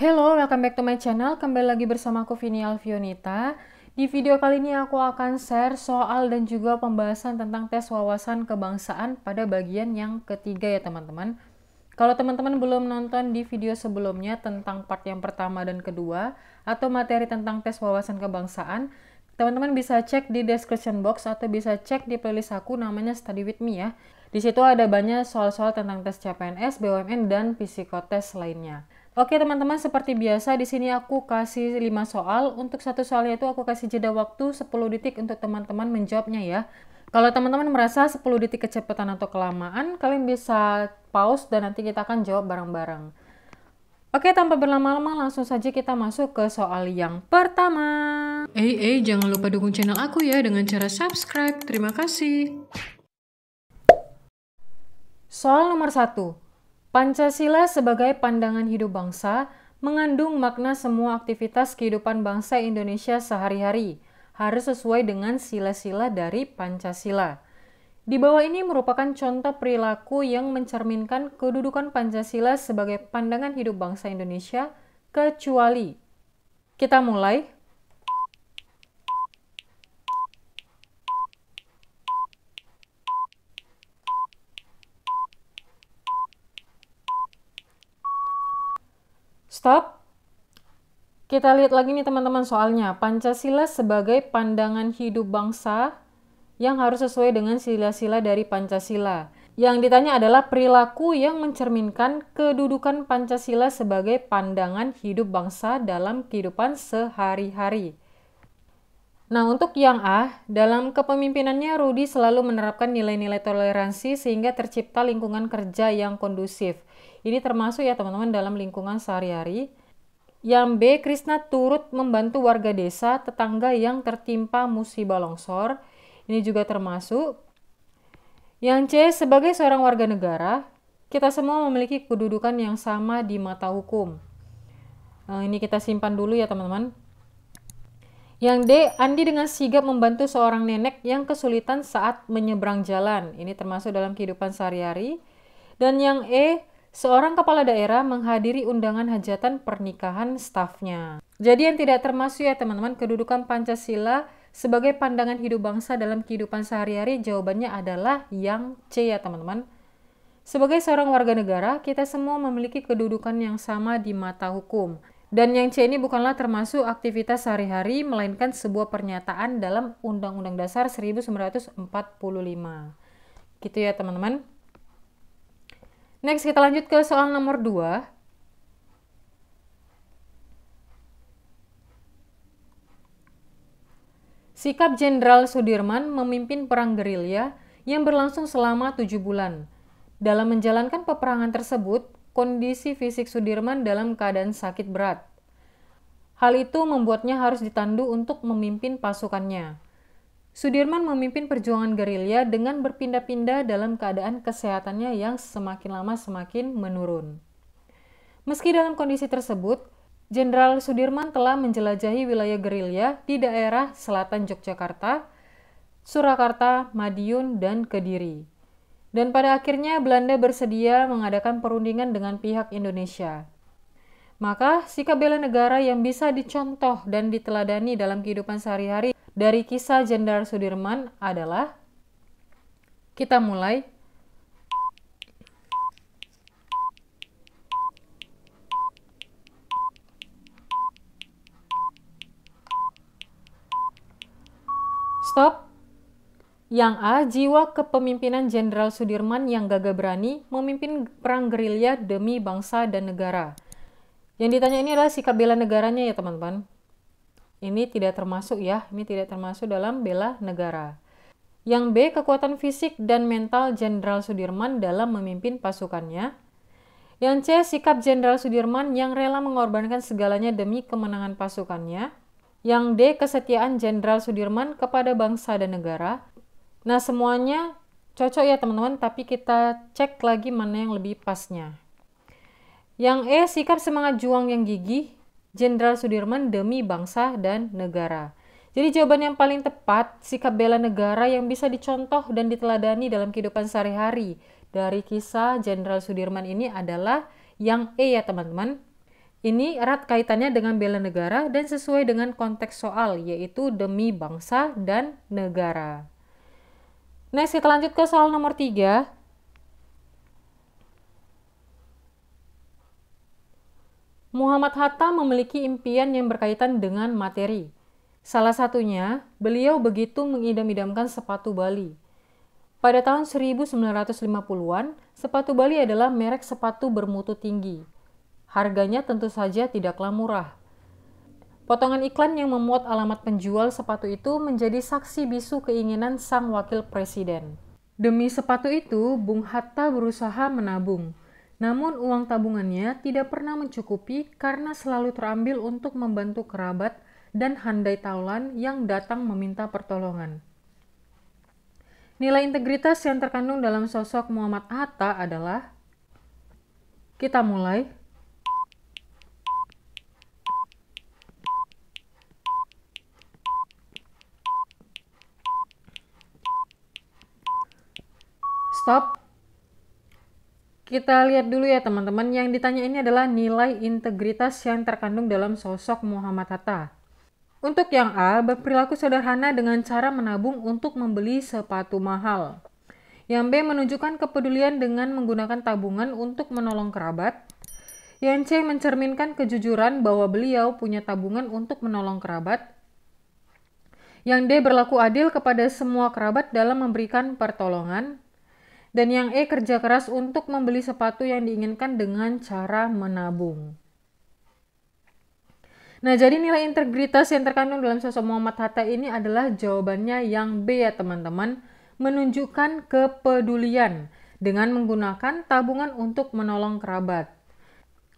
Hello, welcome back to my channel. Kembali lagi bersama aku Vini Alfionita. Di video kali ini aku akan share soal dan juga pembahasan tentang tes wawasan kebangsaan pada bagian yang ketiga ya teman-teman. Kalau teman-teman belum nonton di video sebelumnya tentang part yang pertama dan kedua atau materi tentang tes wawasan kebangsaan, teman-teman bisa cek di description box atau bisa cek di playlist aku namanya Study With Me ya. Di situ ada banyak soal-soal tentang tes CPNS, BUMN, dan psikotes lainnya. Oke teman-teman, seperti biasa di sini aku kasih 5 soal. Untuk satu soalnya itu aku kasih jeda waktu 10 detik untuk teman-teman menjawabnya ya. Kalau teman-teman merasa 10 detik kecepatan atau kelamaan, kalian bisa pause dan nanti kita akan jawab bareng-bareng. Oke, tanpa berlama-lama langsung saja kita masuk ke soal yang pertama. Jangan lupa dukung channel aku ya dengan cara subscribe. Terima kasih. Soal nomor 1. Pancasila sebagai pandangan hidup bangsa mengandung makna semua aktivitas kehidupan bangsa Indonesia sehari-hari harus sesuai dengan sila-sila dari Pancasila. Di bawah ini merupakan contoh perilaku yang mencerminkan kedudukan Pancasila sebagai pandangan hidup bangsa Indonesia, kecuali. Kita mulai. Stop. Kita lihat lagi nih teman-teman soalnya. Pancasila sebagai pandangan hidup bangsa yang harus sesuai dengan sila-sila dari Pancasila. Yang ditanya adalah perilaku yang mencerminkan kedudukan Pancasila sebagai pandangan hidup bangsa dalam kehidupan sehari-hari. Nah, untuk yang A, dalam kepemimpinannya Rudi selalu menerapkan nilai-nilai toleransi sehingga tercipta lingkungan kerja yang kondusif. Ini termasuk ya teman-teman dalam lingkungan sehari-hari. Yang B, Krisna turut membantu warga desa tetangga yang tertimpa musibah longsor. Ini juga termasuk. Yang C, sebagai seorang warga negara, kita semua memiliki kedudukan yang sama di mata hukum. Ini kita simpan dulu ya teman-teman. Yang D, Andi dengan sigap membantu seorang nenek yang kesulitan saat menyeberang jalan. Ini termasuk dalam kehidupan sehari-hari. Dan yang E, seorang kepala daerah menghadiri undangan hajatan pernikahan stafnya. Jadi yang tidak termasuk ya teman-teman kedudukan Pancasila sebagai pandangan hidup bangsa dalam kehidupan sehari-hari, jawabannya adalah yang C ya teman-teman. Sebagai seorang warga negara, kita semua memiliki kedudukan yang sama di mata hukum. Dan yang C ini bukanlah termasuk aktivitas sehari-hari, melainkan sebuah pernyataan dalam Undang-Undang Dasar 1945. Gitu ya teman-teman. Next, kita lanjut ke soal nomor 2. Sikap Jenderal Sudirman memimpin perang gerilya yang berlangsung selama 7 bulan. Dalam menjalankan peperangan tersebut, kondisi fisik Sudirman dalam keadaan sakit berat. Hal itu membuatnya harus ditandu untuk memimpin pasukannya. Sudirman memimpin perjuangan gerilya dengan berpindah-pindah dalam keadaan kesehatannya yang semakin lama semakin menurun. Meski dalam kondisi tersebut, Jenderal Sudirman telah menjelajahi wilayah gerilya di daerah selatan Yogyakarta, Surakarta, Madiun, dan Kediri. Dan pada akhirnya Belanda bersedia mengadakan perundingan dengan pihak Indonesia. Maka sikap bela negara yang bisa dicontoh dan diteladani dalam kehidupan sehari-hari dari kisah Jenderal Sudirman adalah, kita mulai. Stop. Yang A, jiwa kepemimpinan Jenderal Sudirman yang gagah berani memimpin perang gerilya demi bangsa dan negara. Yang ditanya ini adalah sikap bela negaranya ya teman-teman. Ini tidak termasuk ya, ini tidak termasuk dalam bela negara. Yang B, kekuatan fisik dan mental Jenderal Sudirman dalam memimpin pasukannya. Yang C, sikap Jenderal Sudirman yang rela mengorbankan segalanya demi kemenangan pasukannya. Yang D, kesetiaan Jenderal Sudirman kepada bangsa dan negara. Nah, semuanya cocok ya teman-teman, tapi kita cek lagi mana yang lebih pasnya. Yang E, sikap semangat juang yang gigih Jenderal Sudirman demi bangsa dan negara. Jadi jawaban yang paling tepat, sikap bela negara yang bisa dicontoh dan diteladani dalam kehidupan sehari-hari dari kisah Jenderal Sudirman ini adalah yang E ya teman-teman. Ini erat kaitannya dengan bela negara dan sesuai dengan konteks soal, yaitu demi bangsa dan negara. Next, kita lanjut ke soal nomor 3. Muhammad Hatta memiliki impian yang berkaitan dengan materi. Salah satunya, beliau begitu mengidam-idamkan sepatu Bali. Pada tahun 1950-an, sepatu Bali adalah merek sepatu bermutu tinggi. Harganya tentu saja tidaklah murah. Potongan iklan yang memuat alamat penjual sepatu itu menjadi saksi bisu keinginan sang wakil presiden. Demi sepatu itu, Bung Hatta berusaha menabung. Namun uang tabungannya tidak pernah mencukupi karena selalu terambil untuk membantu kerabat dan handai taulan yang datang meminta pertolongan. Nilai integritas yang terkandung dalam sosok Muhammad Hatta adalah, kita mulai. Stop. Kita lihat dulu ya teman-teman, yang ditanya ini adalah nilai integritas yang terkandung dalam sosok Muhammad Hatta. Untuk yang A, berperilaku sederhana dengan cara menabung untuk membeli sepatu mahal. Yang B, menunjukkan kepedulian dengan menggunakan tabungan untuk menolong kerabat. Yang C, mencerminkan kejujuran bahwa beliau punya tabungan untuk menolong kerabat. Yang D, berlaku adil kepada semua kerabat dalam memberikan pertolongan. Dan yang E, kerja keras untuk membeli sepatu yang diinginkan dengan cara menabung. Nah, jadi nilai integritas yang terkandung dalam sosok Muhammad Hatta ini adalah jawabannya yang B ya teman-teman. Menunjukkan kepedulian dengan menggunakan tabungan untuk menolong kerabat.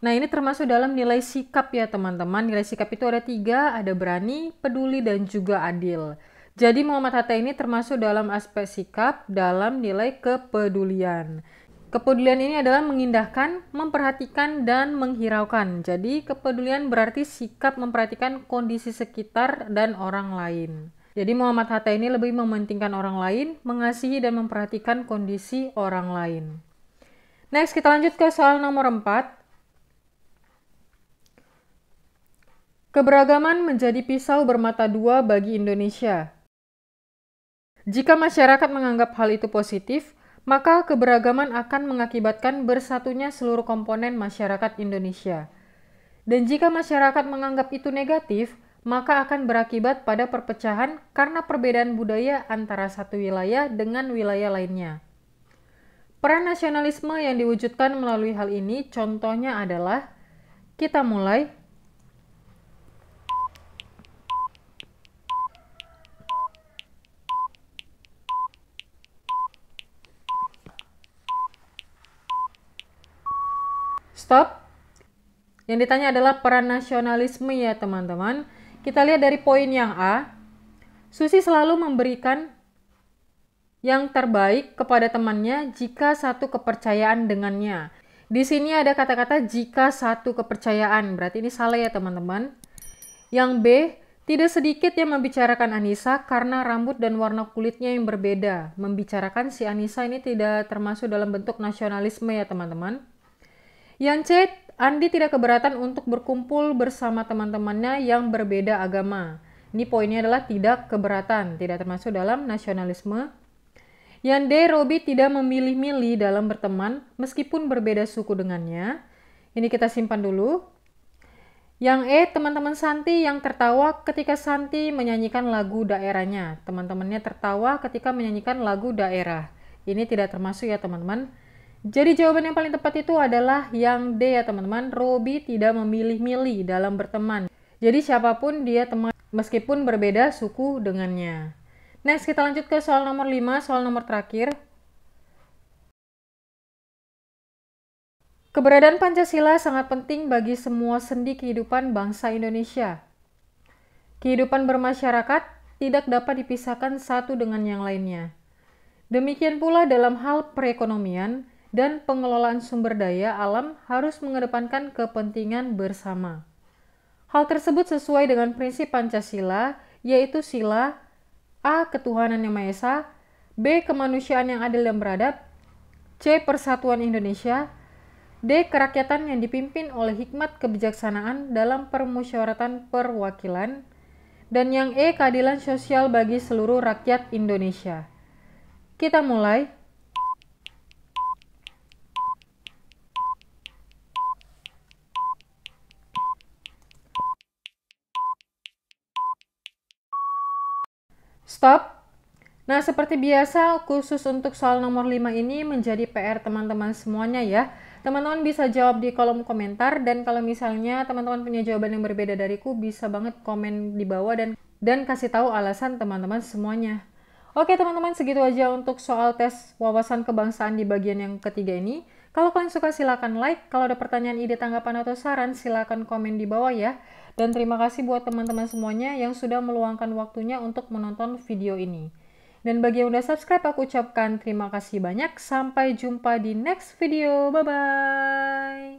Nah, ini termasuk dalam nilai sikap ya teman-teman. Nilai sikap itu ada 3, ada berani, peduli, dan juga adil. Jadi Muhammad Hatta ini termasuk dalam aspek sikap dalam nilai kepedulian. Kepedulian ini adalah mengindahkan, memperhatikan, dan menghiraukan. Jadi kepedulian berarti sikap memperhatikan kondisi sekitar dan orang lain. Jadi Muhammad Hatta ini lebih mementingkan orang lain, mengasihi dan memperhatikan kondisi orang lain. Next, kita lanjut ke soal nomor 4. Keberagaman menjadi pisau bermata dua bagi Indonesia. Jika masyarakat menganggap hal itu positif, maka keberagaman akan mengakibatkan bersatunya seluruh komponen masyarakat Indonesia. Dan jika masyarakat menganggap itu negatif, maka akan berakibat pada perpecahan karena perbedaan budaya antara satu wilayah dengan wilayah lainnya. Peran nasionalisme yang diwujudkan melalui hal ini contohnya adalah, kita mulai. Stop. Yang ditanya adalah peran nasionalisme ya teman-teman. Kita lihat dari poin yang A. Susi selalu memberikan yang terbaik kepada temannya jika satu kepercayaan dengannya. Di sini ada kata-kata jika satu kepercayaan. Berarti ini salah ya teman-teman. Yang B. Tidak sedikit yang membicarakan Anissa karena rambut dan warna kulitnya yang berbeda. Membicarakan si Anissa ini tidak termasuk dalam bentuk nasionalisme ya teman-teman. Yang C, Andi tidak keberatan untuk berkumpul bersama teman-temannya yang berbeda agama. Ini poinnya adalah tidak keberatan, tidak termasuk dalam nasionalisme. Yang D, Robi tidak memilih-milih dalam berteman meskipun berbeda suku dengannya. Ini kita simpan dulu. Yang E, teman-teman Santi yang tertawa ketika Santi menyanyikan lagu daerahnya. Teman-temannya tertawa ketika menyanyikan lagu daerah. Ini tidak termasuk ya teman-teman. Jadi jawaban yang paling tepat itu adalah yang D ya teman-teman. Robi tidak memilih-milih dalam berteman. Jadi siapapun dia teman meskipun berbeda suku dengannya. Next, kita lanjut ke soal nomor 5, soal nomor terakhir. Keberadaan Pancasila sangat penting bagi semua sendi kehidupan bangsa Indonesia. Kehidupan bermasyarakat tidak dapat dipisahkan satu dengan yang lainnya. Demikian pula dalam hal perekonomian dan pengelolaan sumber daya alam harus mengedepankan kepentingan bersama. Hal tersebut sesuai dengan prinsip Pancasila, yaitu sila A. Ketuhanan yang Maha Esa, B. Kemanusiaan yang adil dan beradab, C. Persatuan Indonesia, D. Kerakyatan yang dipimpin oleh hikmat kebijaksanaan dalam permusyawaratan perwakilan. Dan yang E. Keadilan sosial bagi seluruh rakyat Indonesia. Kita mulai. Stop. Nah, seperti biasa, khusus untuk soal nomor 5 ini menjadi PR teman-teman semuanya ya. Teman-teman bisa jawab di kolom komentar, dan kalau misalnya teman-teman punya jawaban yang berbeda dariku, bisa banget komen di bawah dan kasih tahu alasan teman-teman semuanya. Oke teman-teman, segitu aja untuk soal tes wawasan kebangsaan di bagian yang ketiga ini. Kalau kalian suka silakan like, kalau ada pertanyaan, ide, tanggapan, atau saran silakan komen di bawah ya. Dan terima kasih buat teman-teman semuanya yang sudah meluangkan waktunya untuk menonton video ini. Dan bagi yang udah subscribe, aku ucapkan terima kasih banyak. Sampai jumpa di next video. Bye-bye.